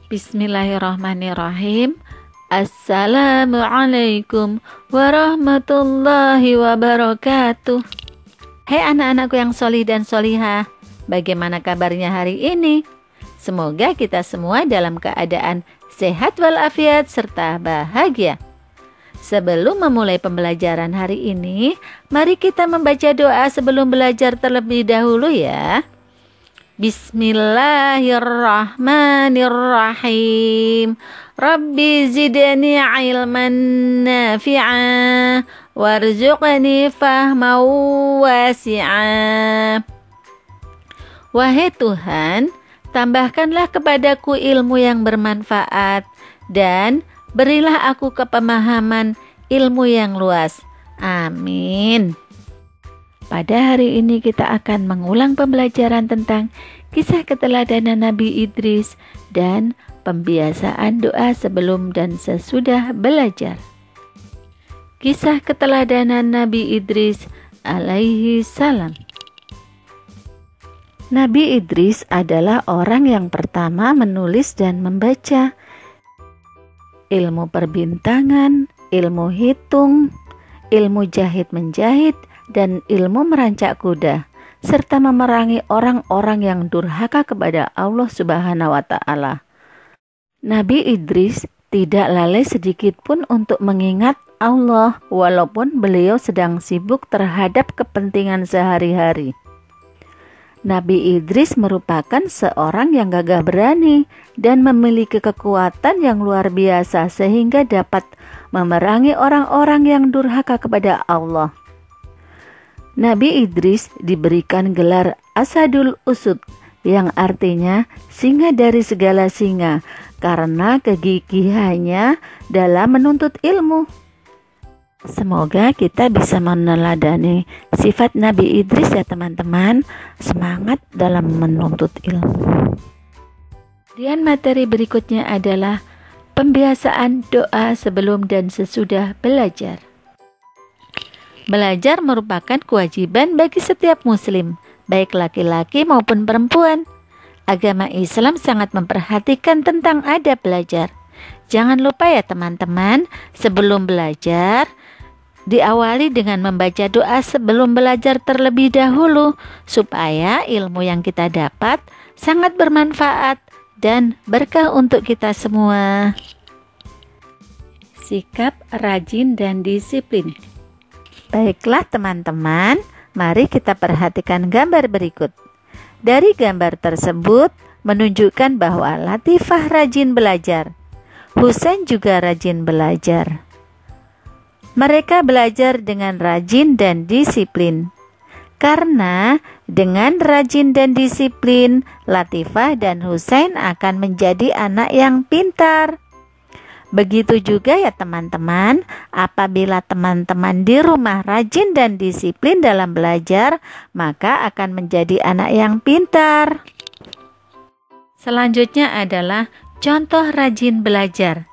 Bismillahirrahmanirrahim. Assalamualaikum warahmatullahi wabarakatuh. Hai anak-anakku yang solih dan solihah, bagaimana kabarnya hari ini? Semoga kita semua dalam keadaan sehat walafiat serta bahagia. Sebelum memulai pembelajaran hari ini, mari kita membaca doa sebelum belajar terlebih dahulu ya. Bismillahirrahmanirrahim. Rabbi zidni ilman nafi'a warzuqni fahman wasi'a. Wahai Tuhan, tambahkanlah kepadaku ilmu yang bermanfaat dan berilah aku kepemahaman ilmu yang luas. Amin. Pada hari ini kita akan mengulang pembelajaran tentang kisah keteladanan Nabi Idris dan pembiasaan doa sebelum dan sesudah belajar. Kisah keteladanan Nabi Idris alaihi salam. Nabi Idris adalah orang yang pertama menulis dan membaca ilmu perbintangan, ilmu hitung, ilmu jahit-menjahit, dan ilmu merancak kuda, serta memerangi orang-orang yang durhaka kepada Allah Subhanahu wa Ta'ala. Nabi Idris tidak lalai sedikit pun untuk mengingat Allah, walaupun beliau sedang sibuk terhadap kepentingan sehari-hari. Nabi Idris merupakan seorang yang gagah berani dan memiliki kekuatan yang luar biasa sehingga dapat memerangi orang-orang yang durhaka kepada Allah. Nabi Idris diberikan gelar Asadul Usud yang artinya singa dari segala singa karena kegigihannya dalam menuntut ilmu. Semoga kita bisa meneladani sifat Nabi Idris ya teman-teman, semangat dalam menuntut ilmu. Kemudian materi berikutnya adalah pembiasaan doa sebelum dan sesudah belajar. Belajar merupakan kewajiban bagi setiap muslim, baik laki-laki maupun perempuan. Agama Islam sangat memperhatikan tentang adab belajar. Jangan lupa ya teman-teman, sebelum belajar, diawali dengan membaca doa sebelum belajar terlebih dahulu, supaya ilmu yang kita dapat sangat bermanfaat dan berkah untuk kita semua. Sikap rajin dan disiplin. Baiklah teman-teman, mari kita perhatikan gambar berikut. Dari gambar tersebut menunjukkan bahwa Latifah rajin belajar. Husain juga rajin belajar. Mereka belajar dengan rajin dan disiplin. Karena dengan rajin dan disiplin, Latifah dan Husain akan menjadi anak yang pintar. Begitu juga ya teman-teman, apabila teman-teman di rumah rajin dan disiplin dalam belajar, maka akan menjadi anak yang pintar. Selanjutnya adalah contoh rajin belajar.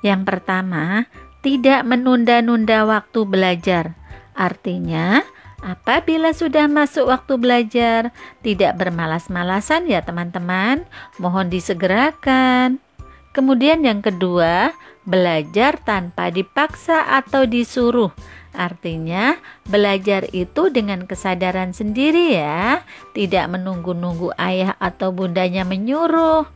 Yang pertama, tidak menunda-nunda waktu belajar. Artinya, apabila sudah masuk waktu belajar, tidak bermalas-malasan ya teman-teman, mohon disegerakan. Kemudian yang kedua, belajar tanpa dipaksa atau disuruh. Artinya, belajar itu dengan kesadaran sendiri ya, tidak menunggu-nunggu ayah atau bundanya menyuruh.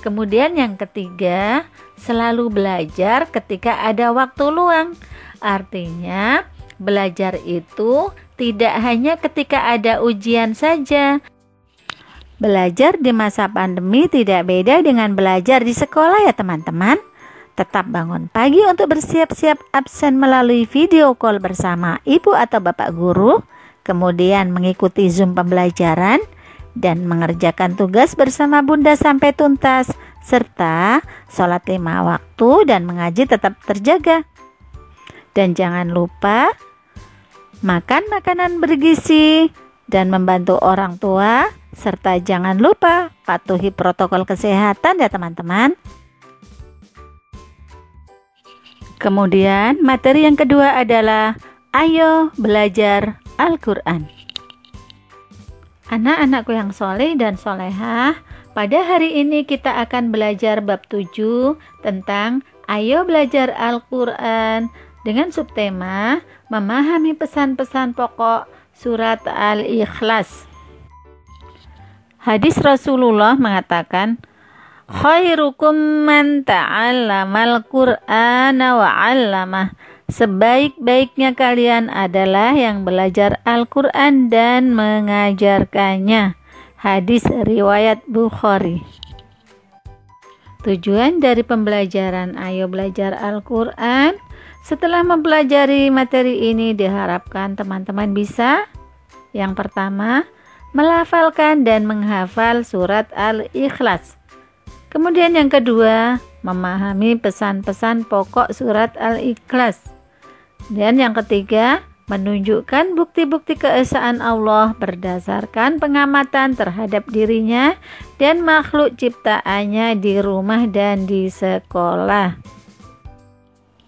Kemudian yang ketiga, selalu belajar ketika ada waktu luang. Artinya, belajar itu tidak hanya ketika ada ujian saja. Belajar di masa pandemi tidak beda dengan belajar di sekolah ya teman-teman. Tetap bangun pagi untuk bersiap-siap absen melalui video call bersama ibu atau bapak guru, kemudian mengikuti Zoom pembelajaran, dan mengerjakan tugas bersama bunda sampai tuntas, serta sholat 5 waktu dan mengaji tetap terjaga. Dan jangan lupa makan makanan bergizi dan membantu orang tua, serta jangan lupa patuhi protokol kesehatan ya teman-teman. Kemudian materi yang kedua adalah ayo belajar Al-Quran. Anak-anakku yang soleh dan solehah, Pada hari ini kita akan belajar bab 7 tentang Ayo Belajar Al-Quran dengan subtema memahami pesan-pesan pokok surat Al-Ikhlas. Hadis Rasulullah mengatakan, khairukum man ta'allamal Qur'ana wa 'allamah. Sebaik-baiknya kalian adalah yang belajar Al-Quran dan mengajarkannya. Hadis riwayat Bukhari. Tujuan dari pembelajaran Ayo Belajar Al-Quran, setelah mempelajari materi ini diharapkan teman-teman bisa yang pertama, melafalkan dan menghafal surat Al-Ikhlas. Kemudian yang kedua, memahami pesan-pesan pokok surat Al-Ikhlas. Dan yang ketiga, menunjukkan bukti-bukti keesaan Allah berdasarkan pengamatan terhadap dirinya dan makhluk ciptaannya di rumah dan di sekolah.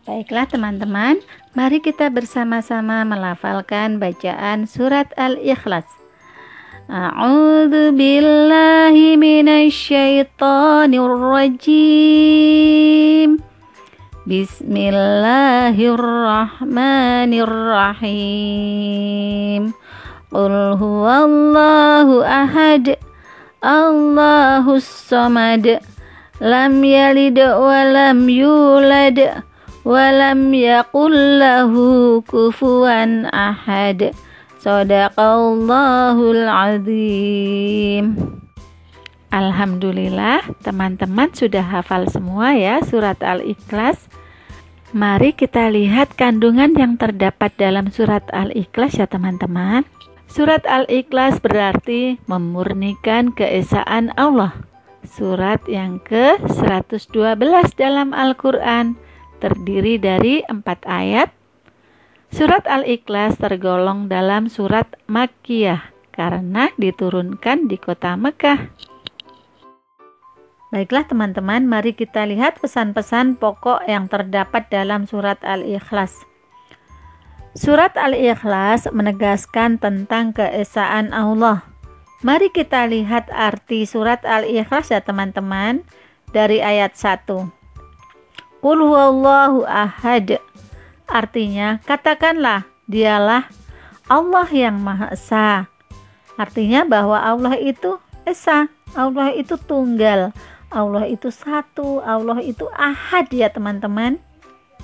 Baiklah teman-teman, mari kita bersama-sama melafalkan bacaan surat Al-Ikhlas. A'udzu billahi minasyaitonir rajim. Bismillahirrahmanirrahim. Qul huwallahu ahad, Allahus samad, lam yalid wa lam yulad, wa lam yakul lahu kufuwan ahad. Shadaqallahul azim. Alhamdulillah, teman-teman sudah hafal semua ya surat Al-Ikhlas. Mari kita lihat kandungan yang terdapat dalam surat Al-Ikhlas ya teman-teman. Surat Al-Ikhlas berarti memurnikan keesaan Allah. Surat yang ke-112 dalam Al-Quran, terdiri dari 4 ayat. Surat Al-Ikhlas tergolong dalam surat Makkiyah karena diturunkan di kota Mekah. Baiklah teman-teman, mari kita lihat pesan-pesan pokok yang terdapat dalam surat Al-Ikhlas. Surat Al-Ikhlas menegaskan tentang keesaan Allah. Mari kita lihat arti surat Al-Ikhlas ya teman-teman, dari ayat 1. Qul huwallahu ahad. Artinya, katakanlah, dialah Allah yang Maha Esa. Artinya bahwa Allah itu Esa, Allah itu tunggal, Allah itu satu, Allah itu ahad ya teman-teman.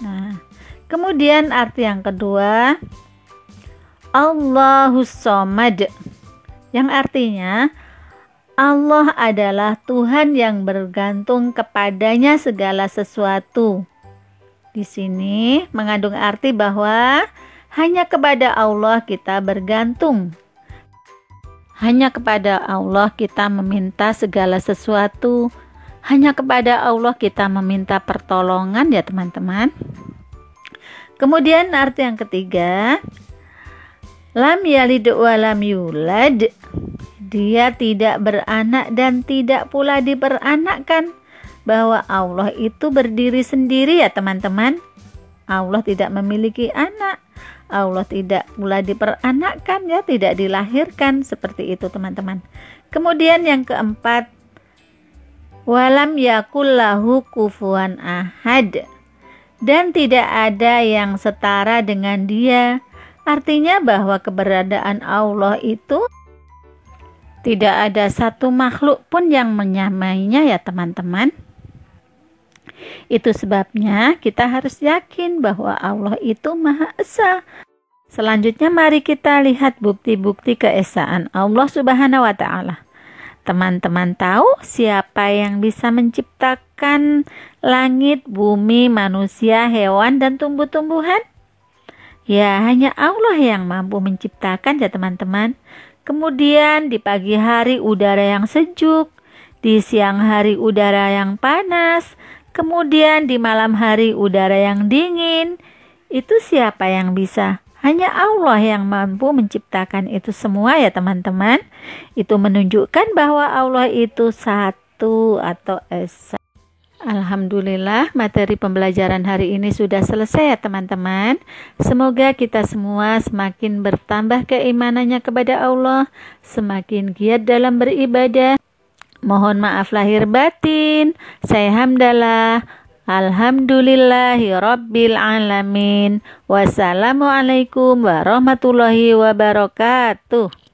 Nah, kemudian arti yang kedua, Allahus Somad, yang artinya Allah adalah Tuhan yang bergantung kepadanya segala sesuatu. Di sini mengandung arti bahwa hanya kepada Allah kita bergantung. Hanya kepada Allah kita meminta segala sesuatu. Hanya kepada Allah kita meminta pertolongan ya teman-teman. Kemudian arti yang ketiga, lam yalid wa lam yulad. Dia tidak beranak dan tidak pula diperanakkan. Bahwa Allah itu berdiri sendiri ya teman-teman. Allah tidak memiliki anak. Allah tidak pula diperanakkan ya, tidak dilahirkan, seperti itu teman-teman. Kemudian yang keempat, walam yakul lahu kufuwan ahad, dan tidak ada yang setara dengan dia. Artinya bahwa keberadaan Allah itu tidak ada satu makhluk pun yang menyamainya ya teman-teman. Itu sebabnya kita harus yakin bahwa Allah itu Maha Esa. Selanjutnya mari kita lihat bukti-bukti keesaan Allah Subhanahu wa Ta'ala. Teman-teman tahu siapa yang bisa menciptakan langit, bumi, manusia, hewan, dan tumbuh-tumbuhan? Ya, hanya Allah yang mampu menciptakan ya teman-teman. Kemudian di pagi hari udara yang sejuk, di siang hari udara yang panas, kemudian di malam hari udara yang dingin. Itu siapa yang bisa? Hanya Allah yang mampu menciptakan itu semua ya teman-teman. Itu menunjukkan bahwa Allah itu satu atau esa. Alhamdulillah, materi pembelajaran hari ini sudah selesai ya teman-teman. Semoga kita semua semakin bertambah keimanannya kepada Allah, semakin giat dalam beribadah, Mohon maaf lahir batin. Saya Hamdalah. Alhamdulillahi Rabbil Alamin. Wassalamualaikum warahmatullahi wabarakatuh.